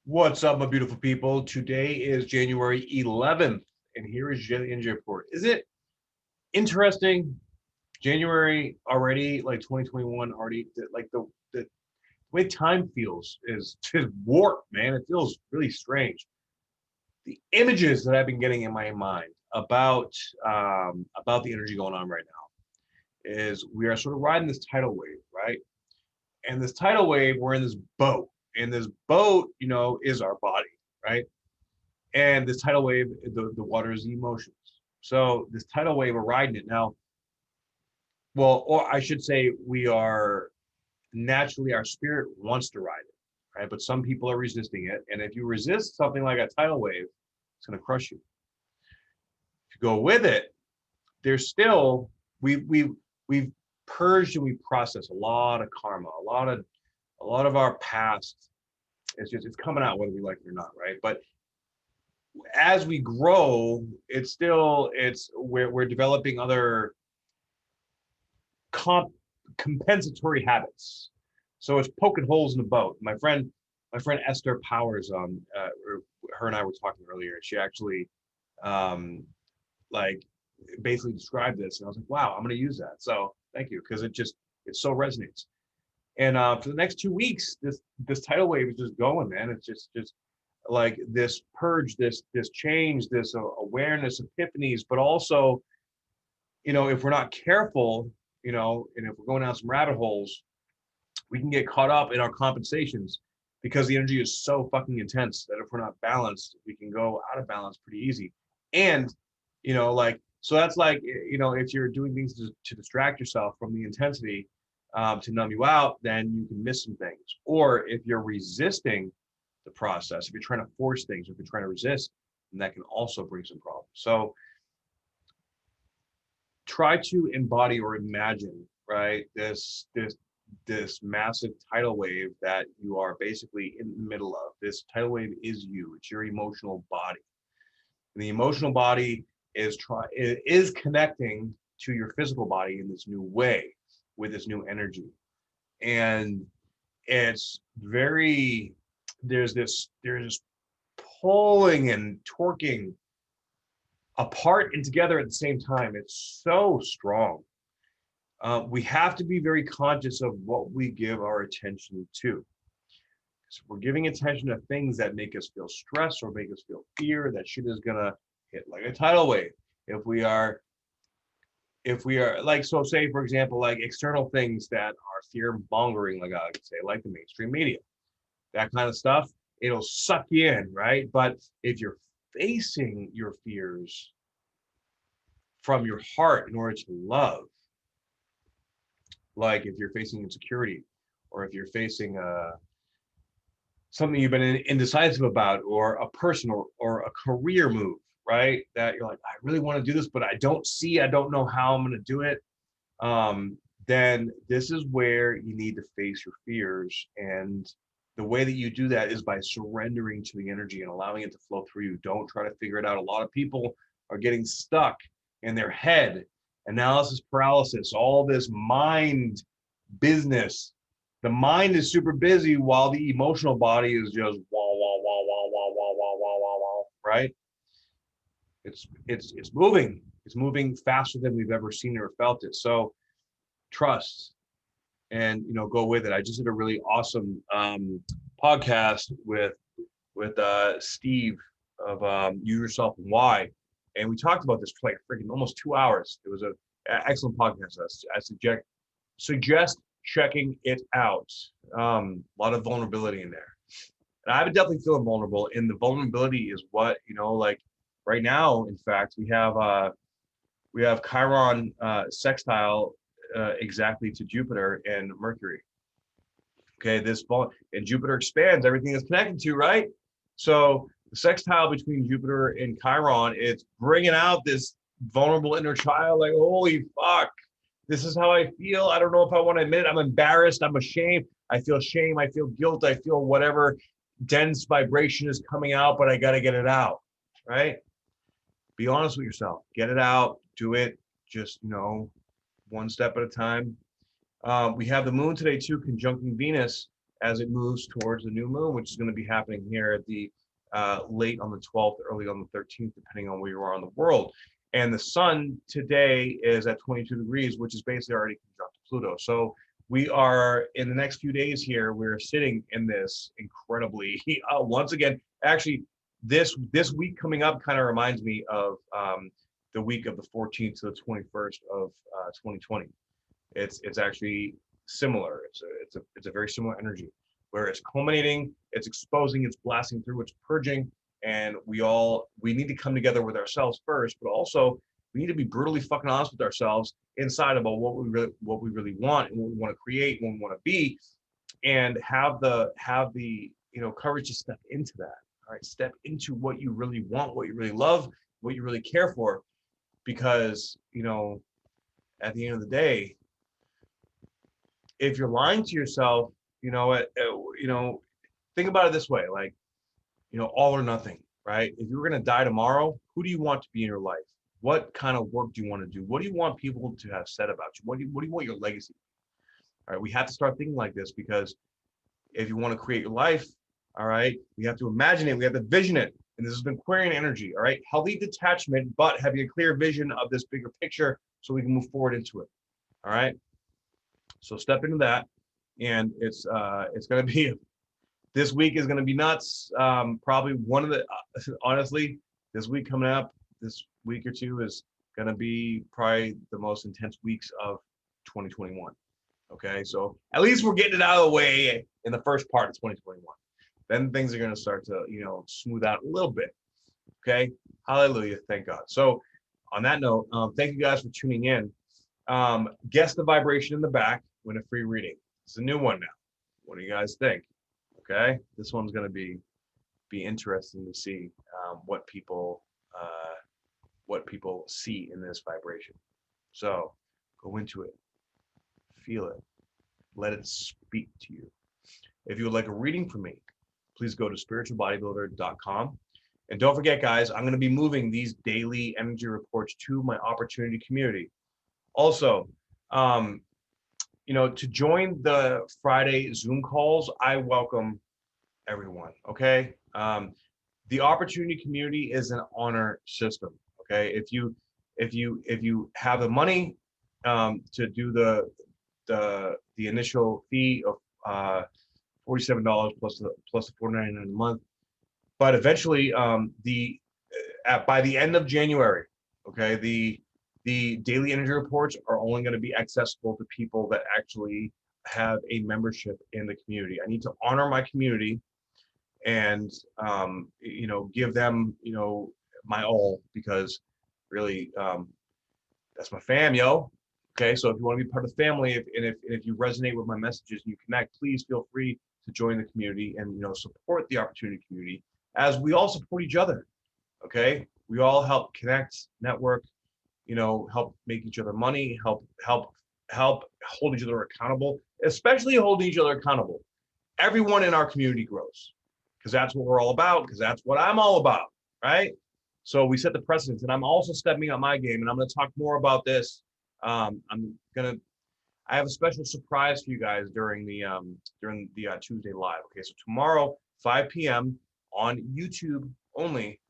What's up, my beautiful people? Today is January 11th, and here is your energy report. Is it interesting? January already, like 2021 already, like the way time feels is just warped, man. It feels really strange. The images that I've been getting in my mind about the energy going on right now is we are sort of riding this tidal wave, right? And this tidal wave, we're in this boat, and this boat, is our body, right? And this tidal wave, the water is the emotions. So this tidal wave, we're riding it now. Well, or I should say, we are naturally, our spirit wants to ride it, right? But some people are resisting it, and if you resist something like a tidal wave, it's going to crush you. If you go with it, there's still we've purged and we processed a lot of karma, a lot of our past. It's coming out whether we like it or not, right? But as we grow, we're developing other compensatory habits. So it's poking holes in the boat. My friend Esther Powers, her and I were talking earlier. She actually, like, basically described this, and I was like, wow, I'm going to use that. So thank you, because it so resonates. And for the next 2 weeks, this tidal wave is just going, man. It's just like this purge, this change, this awareness, epiphanies, but also, if we're not careful, and if we're going down some rabbit holes, we can get caught up in our compensations because the energy is so fucking intense that if we're not balanced, we can go out of balance pretty easy. And, so that's like, if you're doing things to distract yourself from the intensity, to numb you out, then you can miss some things. Or if you're resisting the process, if you're trying to force things, or if you're trying to resist, then that can also bring some problems. So try to embody or imagine, right, this massive tidal wave that you are basically in the middle of. This tidal wave is you. It's your emotional body. And the emotional body is connecting to your physical body in this new way, with this new energy. And it's there's this pulling and torquing apart and together at the same time. It's so strong. We have to be very conscious of what we give our attention to. So we're giving attention to things that make us feel stress or make us feel fear, that shit is gonna hit like a tidal wave. If we are like, so say for example, like external things that are fear mongering, like I could say, like the mainstream media, that kind of stuff, it'll suck you in, right? But if you're facing your fears from your heart in order to love, like if you're facing insecurity, or if you're facing something you've been indecisive about, or a person or a career move, right? That you're like, I really want to do this, but I don't know how I'm going to do it. Then this is where you need to face your fears. And the way that you do that is by surrendering to the energy and allowing it to flow through you. Don't try to figure it out. A lot of people are getting stuck in their head, analysis paralysis, all this mind business. The mind is super busy while the emotional body is just wah, wah, wah, wah, wah, wah, wah, wah, wah, wah, right? It's moving. It's moving faster than we've ever seen or felt it. So trust and go with it. I just did a really awesome podcast with Steve of You Yourself and Why, and we talked about this for like freaking almost 2 hours. It was an excellent podcast. I suggest checking it out. A lot of vulnerability in there, and I've been definitely feeling vulnerable. And the vulnerability is what like right now. In fact, we have Chiron sextile exactly to Jupiter and Mercury. Okay, and Jupiter expands everything it's connected to, right? So the sextile between Jupiter and Chiron, it's bringing out this vulnerable inner child. Like, holy fuck, this is how I feel. I don't know if I want to admit it. I'm embarrassed. I'm ashamed. I feel shame. I feel guilt. I feel whatever dense vibration is coming out, but I got to get it out, right? Be honest with yourself. Get it out. Do it. Just, one step at a time. We have the moon today too, conjuncting Venus as it moves towards the new moon, which is going to be happening here at the late on the 12th, early on the 13th, depending on where you are in the world. And the sun today is at 22 degrees, which is basically already conjunct Pluto. So we are, in the next few days here, we're sitting in this incredibly, once again, actually, this week coming up kind of reminds me of the week of the 14th to the 21st of 2020. It's actually similar. It's a very similar energy where it's culminating, it's exposing, it's blasting through, it's purging, and we need to come together with ourselves first, but also we need to be brutally fucking honest with ourselves inside about what we really want and what we want to create, what we want to be, and have the courage to step into that. All right, step into what you really want, what you really love, what you really care for, because at the end of the day, if you're lying to yourself, think about it this way, like, all or nothing, right? If you were going to die tomorrow, who do you want to be in your life? What kind of work do you want to do? What do you want people to have said about you? What do you want your legacy? All right, we have to start thinking like this, because if you want to create your life, all right, we have to imagine it, we have to vision it. And this has been Aquarian energy, all right? Healthy detachment, but having a clear vision of this bigger picture so we can move forward into it, all right? So step into that, and it's going to be, this week is going to be nuts. Probably one of the, honestly, this week coming up, this week or two is going to be probably the most intense weeks of 2021. Okay, so at least we're getting it out of the way in the first part of 2021. Then things are going to start to, smooth out a little bit. Okay, hallelujah, thank God. So on that note, thank you guys for tuning in. Guess the vibration in the back, win a free reading. It's a new one now. What do you guys think? Okay, this one's going to be interesting to see what people see in this vibration. So go into it, feel it, let it speak to you. If you would like a reading from me, please go to spiritualbodybuilder.com. And don't forget, guys, I'm going to be moving these daily energy reports to my opportunity community. Also, to join the Friday Zoom calls, I welcome everyone. Okay. The opportunity community is an honor system. Okay. If you have the money to do the initial fee of $47 plus the $4.99 a month, but eventually by the end of January, okay, the daily energy reports are only going to be accessible to people that actually have a membership in the community. I need to honor my community and give them my all, because really that's my fam, yo. Okay, so if you want to be part of the family, if you resonate with my messages and you connect, please feel free to join the community and support the opportunity community as we all support each other. Okay, we all help connect, network, help make each other money, help hold each other accountable, especially holding each other accountable. Everyone in our community grows, because that's what we're all about, because that's what I'm all about, right? So we set the precedence, and I'm also stepping up my game, and I'm going to talk more about this. I have a special surprise for you guys during the Tuesday live. Okay, so tomorrow 5 p.m. on YouTube only.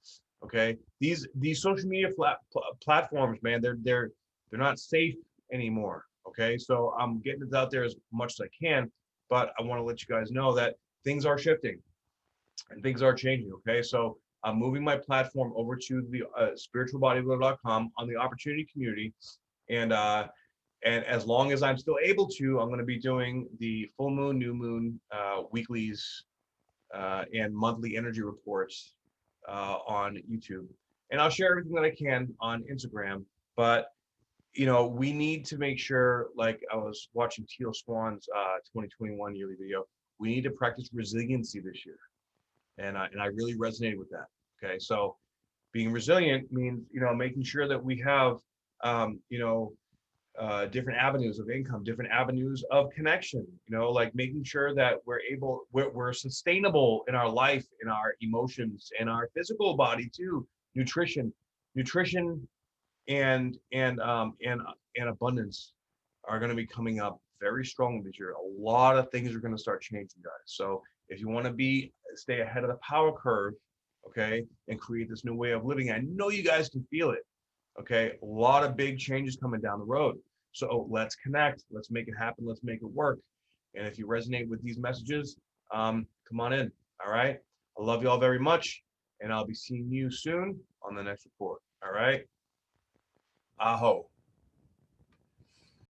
Okay, these social media platforms, man, they're not safe anymore. Okay, so I'm getting it out there as much as I can, but I want to let you guys know that things are shifting and things are changing. Okay, so I'm moving my platform over to the spiritualbodybuilder.com on the opportunity community, and as long as I'm still able to, I'm going to be doing the full moon, new moon, weeklies, and monthly energy reports on YouTube. And I'll share everything that I can on Instagram. But, we need to make sure, like I was watching Teal Swan's 2021 yearly video, we need to practice resiliency this year. And I really resonated with that. Okay, so being resilient means, making sure that we have, different avenues of income, different avenues of connection, like making sure that we're sustainable in our life, in our emotions, in our physical body too. Nutrition and abundance are going to be coming up very strongly this year. A lot of things are going to start changing, guys. So if you want to stay ahead of the power curve, okay, and create this new way of living, I know you guys can feel it. Okay, a lot of big changes coming down the road. So let's connect. Let's make it happen. Let's make it work. And if you resonate with these messages, come on in. All right. I love you all very much, and I'll be seeing you soon on the next report. All right. Aho.